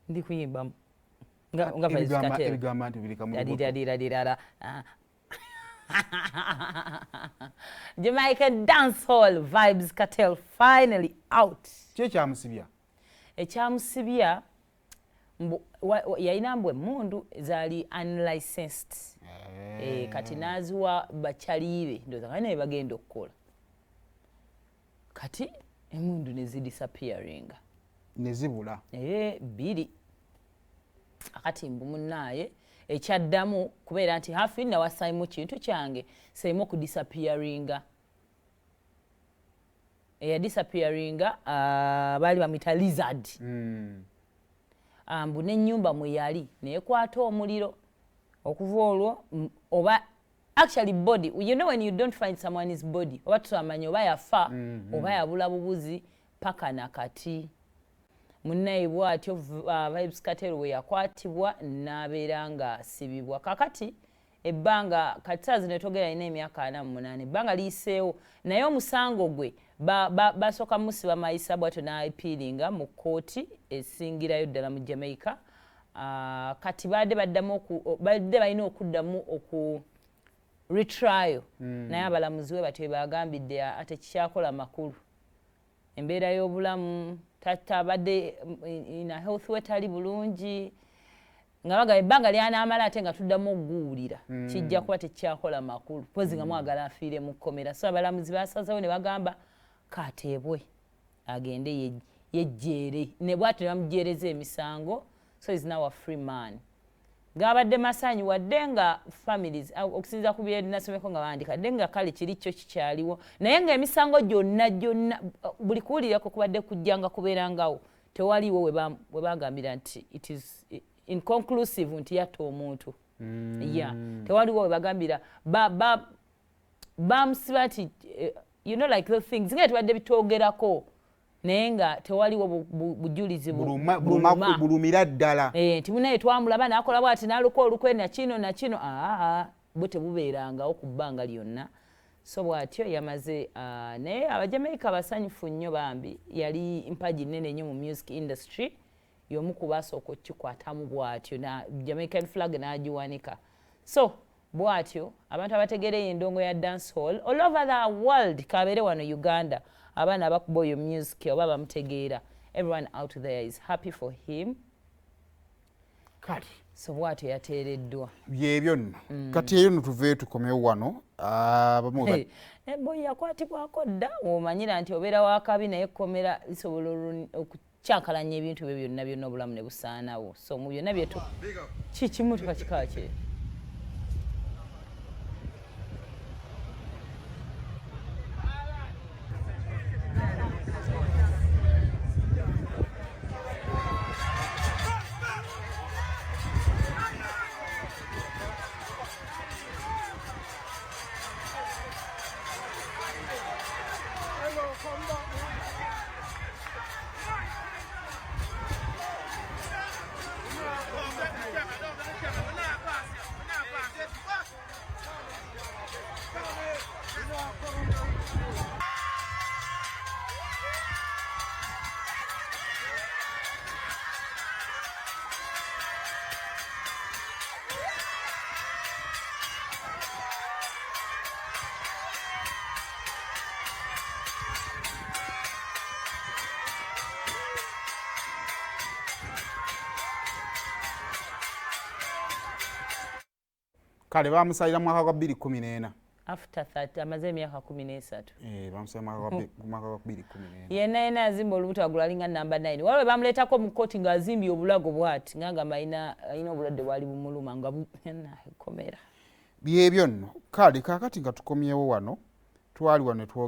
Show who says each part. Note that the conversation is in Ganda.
Speaker 1: ndi kuyimba nga Vybes Kartel
Speaker 2: ebigamba nti birika mu
Speaker 1: Jamaican dancehall Vybes Kartel finally out.
Speaker 2: Kyamusibya
Speaker 1: Ekyamusibya yalina mbwe mundu zaali unlicensed. Kati naziwa bakyaliibe ndoza nga naye bagenda okukola. Kati emundu nezidisappearinga.
Speaker 2: Nezibula.
Speaker 1: Biri. Akati mbu munnaye ekyaddamu kubeera nti hafi nawasaimu kintu kyange saimu okudisappearinga. Disappearinga baali bamwita lizard. Mbu n'ennyumba mwe yali neekwata omuliro okuva olwo oba actually body, you know when you don't find someone's body oba tusamanya oba yafa oba yabula bubuzi paka nakati. Munnaye bw'atyo Vybes Kartel we yakwatibwa n'abeera nga asibibwa. Kakati ebbanga kati saa zino etwogera alina emyaka 48 ebbanga liyiseewo naye omusango gwe basooka musiba mayisa bw'atyo n'apiiringa mu kkooti esingirayo ddala mu Jamaica. Kati badde balina okuddamu oku retrial naye abalamuzi we batyo bagambidde ate kikyakola makulu. Embeera y'obulamu tatabadde ina health wetali bulungi nga baga ebbanga lyanaamala ate nga tuddamu okuguwulira kijja kuba tekyakola makulu pozi nga mwagala afiire mu Kkomera. So abalamuzi basazeewo ne bagamba kateebwe agende yejjeere ne bw'atyo ne bamujeereza emisango. So is now a free man. Gabadde masanyi wadde nga families okusinza ku bye nasomeko nga bandikadde nga kale kiri kyo kikyaliwo naye nga emisango gyonna buli kuwulirako kubadde kujjanga kubeerangawo tewaliwo we bagambira nti it is inconclusive nti yatta omuntu. Tewaliwo we bagambira bamusiba nti you know like the things nga tubadde bitwogerako naye nga tewaliwo bujulizi
Speaker 2: bulumira ddala.
Speaker 1: Nti munaye twamulaba n'akola bw'ati n'aluka olukwe na kino bwe tebubeerangawo ku bbanga lyonna. So bw'atyo yamaze naye Abajamaika basanyufu nnyo bambi. Yali mpagi nnene nnyo mu music industry y'omu ku basooka okukikwatamu bw'atyo na Jamaican flag n'agiwanika. So bw'atyo abantu abategereyo endongo ya dancehall all over the world kabeere wano Uganda abaana abakuba oyo music oba bamutegeera everyone out there is happy for him.
Speaker 2: Kati
Speaker 1: so bw'atyo yateereddwa
Speaker 2: byebyo nno kati eyo nno tuve tukomewo wano
Speaker 1: boyi yakwatibwako dda omanyira nti obeera wakabi naye Kkomera lisobola okukyankalanya ebintu bye byonna obulamu ne busaanawo. So mu byonna byetu kikimu tukakika kye
Speaker 2: kale bamusalira mwaka gwa 2014
Speaker 1: after 30 amaze emyaka 13
Speaker 2: bamusalira mwaka gwa 2014
Speaker 1: yenna azimba olubuto agulalinga namba 9 waliwo bamuleetako mu kkooti ng'azimbye obulago bw'ati ng'agamba alina obulwadde bwali bumuluma nga Kkomera
Speaker 2: byebyo nno kale kaakati nga tukomyewo wano twali wano